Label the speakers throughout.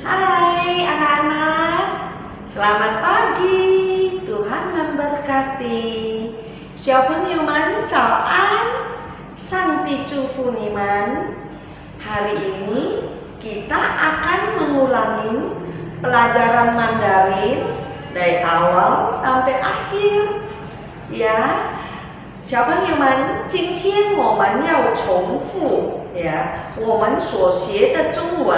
Speaker 1: Hai anak-anak, selamat pagi, Tuhan memberkati. 小朋友们早安，上帝祝福你们。Hari ini kita akan mengulangi pelajaran Mandarin dari awal sampai akhir. Ya, 小朋友们，今天我们要重复我们所学的中文。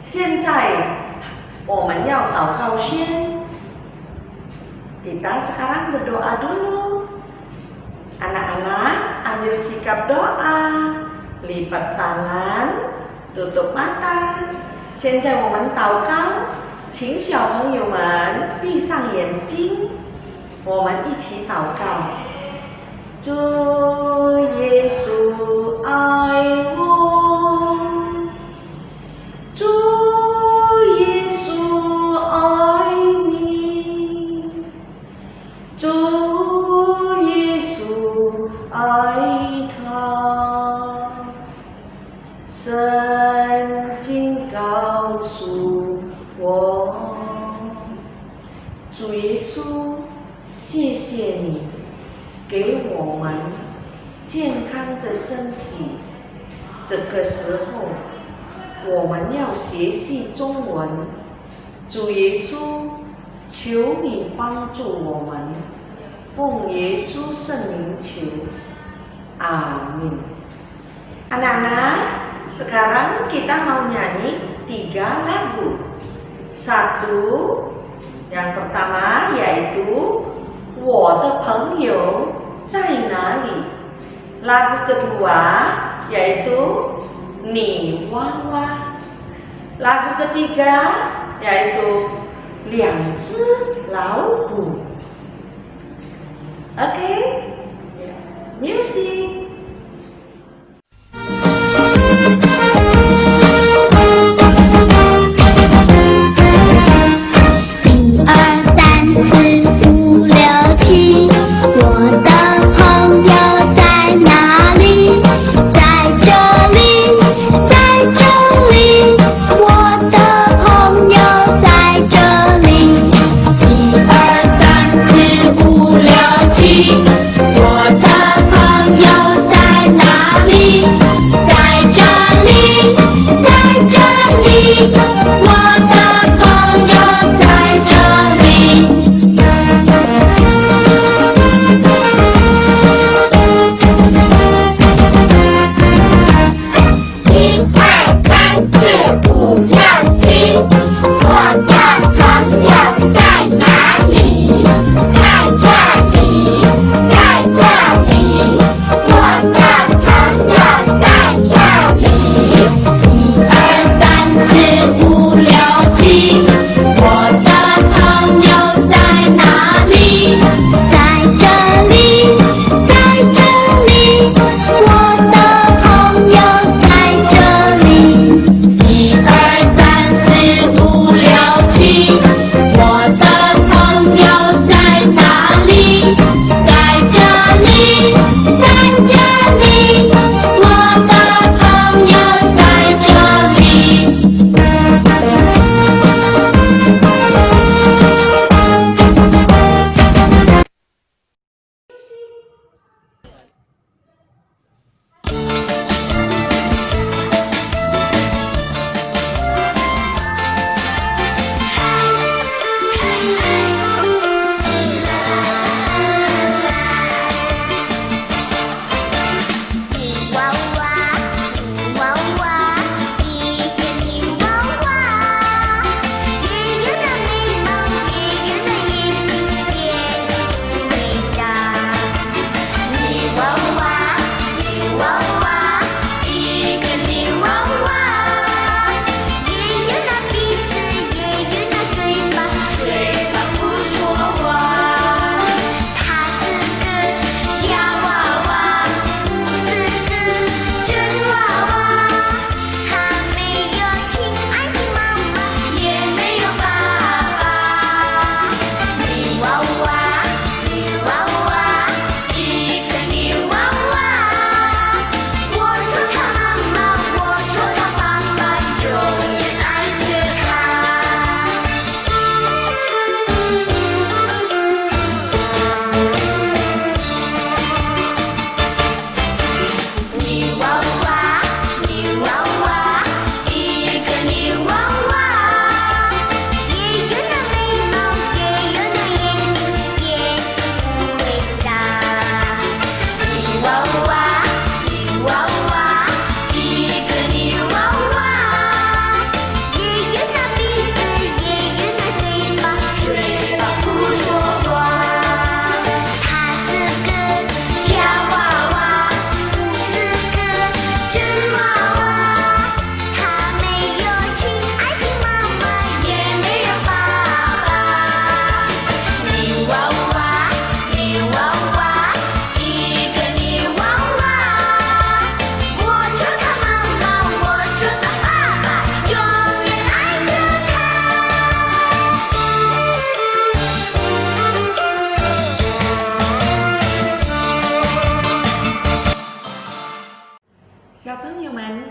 Speaker 1: 现在我们要祷告先。Kita sekarang berdoa dulu. Anak-anak, ambil sikap doa, lipat tangan, tutup mata. 现在我们祷告，请小朋友们闭上眼睛，我们一起祷告。主耶稣爱我，主耶稣爱你，主耶稣爱他。圣经告诉我，主耶稣，谢谢你给我们健康的身体。这个时候，我们要学习中文。主耶稣，求你帮助我们，奉耶稣圣名求，阿min。Anak-anak, sekarang kita mau nyanyi 3 lagu. Yang pertama yaitu 我的朋友在哪里? Lagu kedua yaitu 你娃娃. Lagu ketiga yaitu 2只老虎. Oke? Music.
Speaker 2: 我的朋友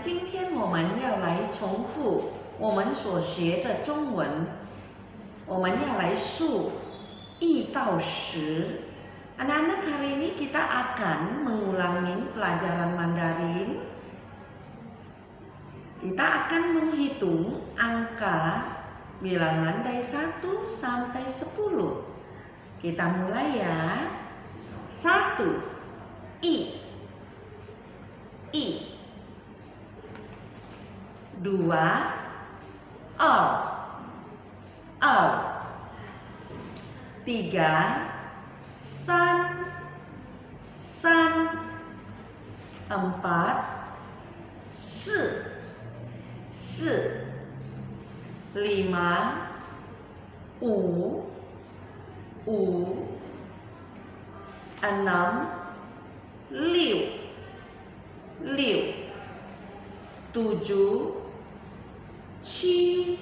Speaker 1: 今天我们要来重复我们所学的中文，我们要来数1 到 10. Anak-anak, hari ini kita akan mengulangi pelajaran Mandarin. Kita akan menghitung angka bilangan dari 1 sampai 10. Kita mulai ya. 1. I. 2. O. 3. San. 4. 4. 5. 5. 6. 6. 7. 7.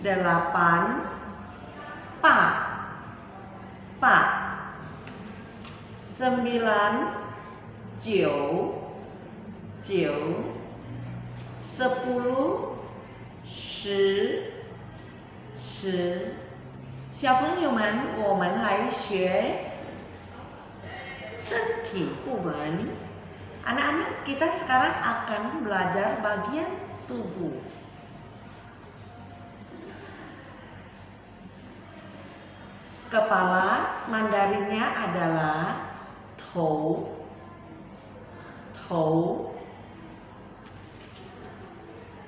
Speaker 1: 8. 9. 9. 10. 10. 小朋友们，我们来学身体部门. Anak-anak, kita sekarang akan belajar bagian tubuh. Kepala Mandarinnya adalah tou.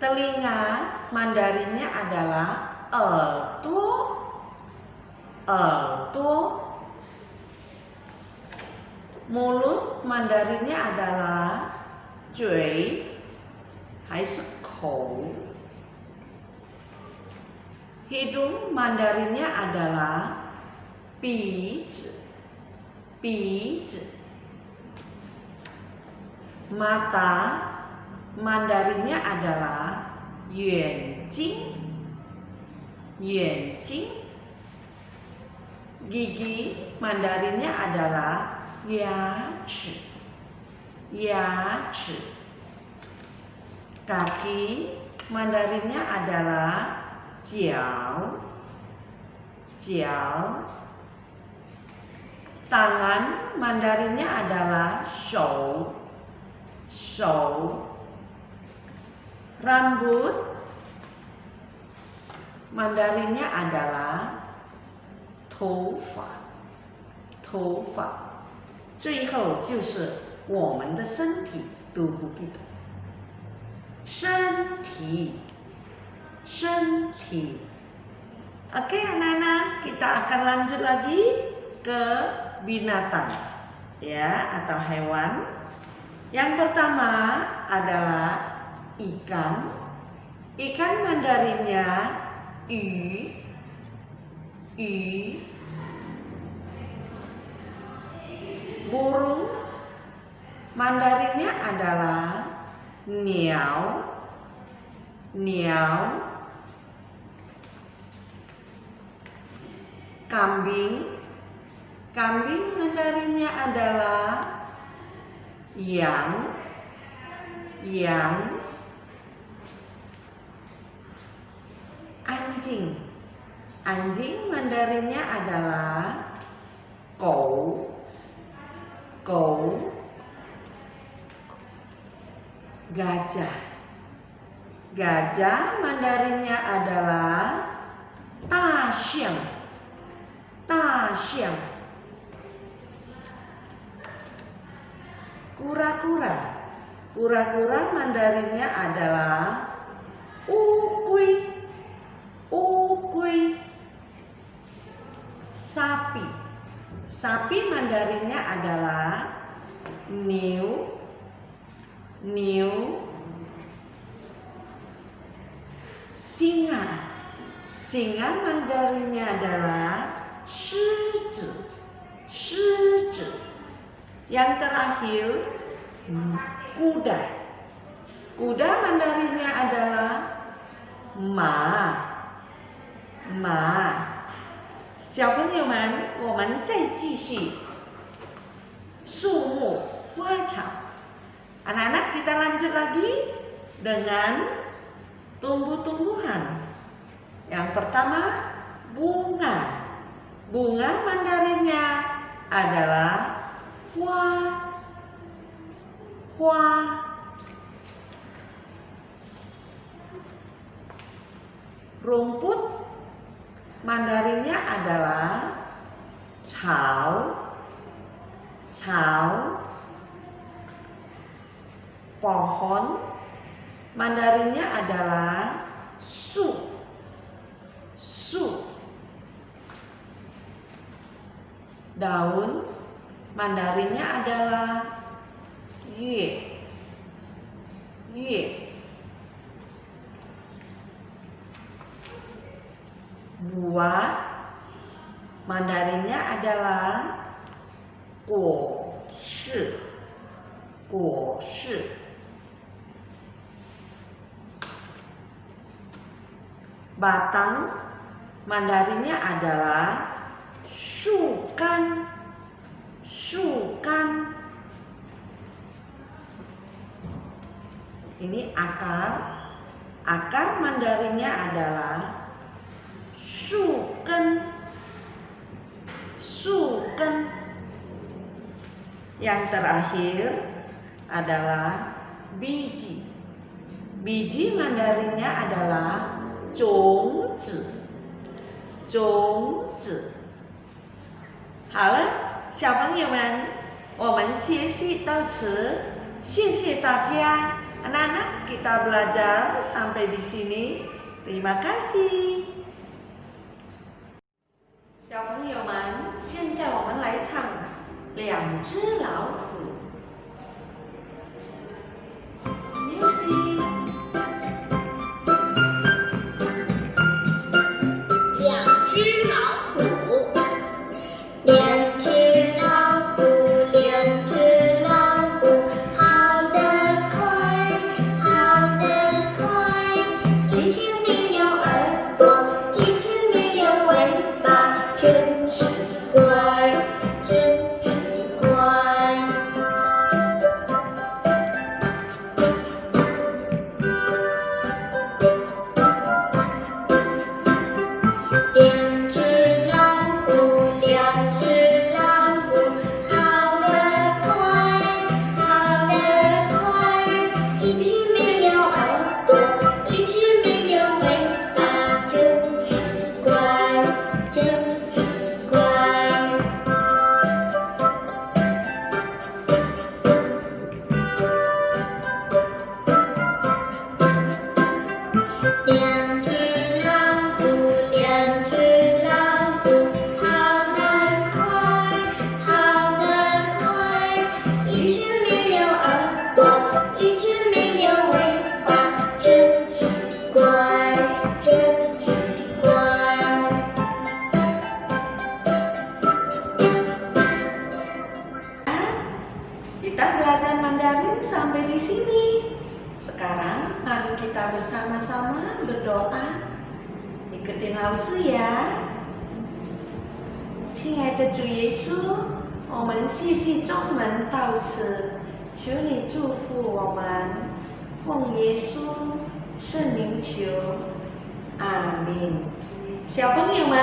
Speaker 1: Telinga Mandarinnya adalah ertuo. Mulut Mandarinnya adalah zui, 还是口. Hidung Mandarinnya adalah 鼻子. Mata Mandarinnya adalah 眼睛. Gigi Mandarinnya adalah 牙齿. Kaki Mandarinnya adalah 脚. Tangan Mandarinnya adalah 手. Rambut Mandarinnya adalah 头发. 最后就是我们的身体 tubuh kita. 身体. Oke anak-anak, kita akan lanjut lagi ke binatang ya, atau hewan. Yang pertama adalah ikan. Ikan Mandarinnya yu. Burung Mandarinnya adalah niao. Kambing Mandarinnya adalah yang. Anjing Mandarinnya adalah gou. Gajah Mandarinnya adalah 大象. Kura-kura Mandarinnya adalah 乌龟. Sapi Mandarinnya adalah niu. Singa Mandarinnya adalah 狮子. Yang terakhir kuda Mandarinnya adalah ma. 小朋友们，我们再继续树木、花草 Anak-anak, kita lanjut lagi dengan tumbuh-tumbuhan. Yang pertama, bunga. Bunga Mandarinnya adalah hua. Hua. Rumput Mandarinnya adalah cao. Cao. Pohon Mandarinnya adalah su. Su. Daun Mandarinnya adalah yue. Yue. Buah Mandarinnya adalah guo shi. Guo shi. Batang Mandarinnya adalah shukan. Shukan. Ini akar. Akar Mandarinnya adalah shuken. Shuken. Yang terakhir adalah biji. Biji Mandarinnya adalah 种子。种子。好了，小朋友们，我们学习到此，谢谢大家。Anak-anak, kita belajar sampai di sini. Terima kasih。小朋友们，现在我们来唱两只老虎。Music。Kita belajar Mandarin sampai di sini. Sekarang mari kita bersama-sama berdoa. Ikutin 老师呀。亲爱的主耶稣，我们谢谢中文到此，求你祝福我们，奉耶稣圣名求，阿门。小朋友们，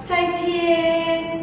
Speaker 1: 再见。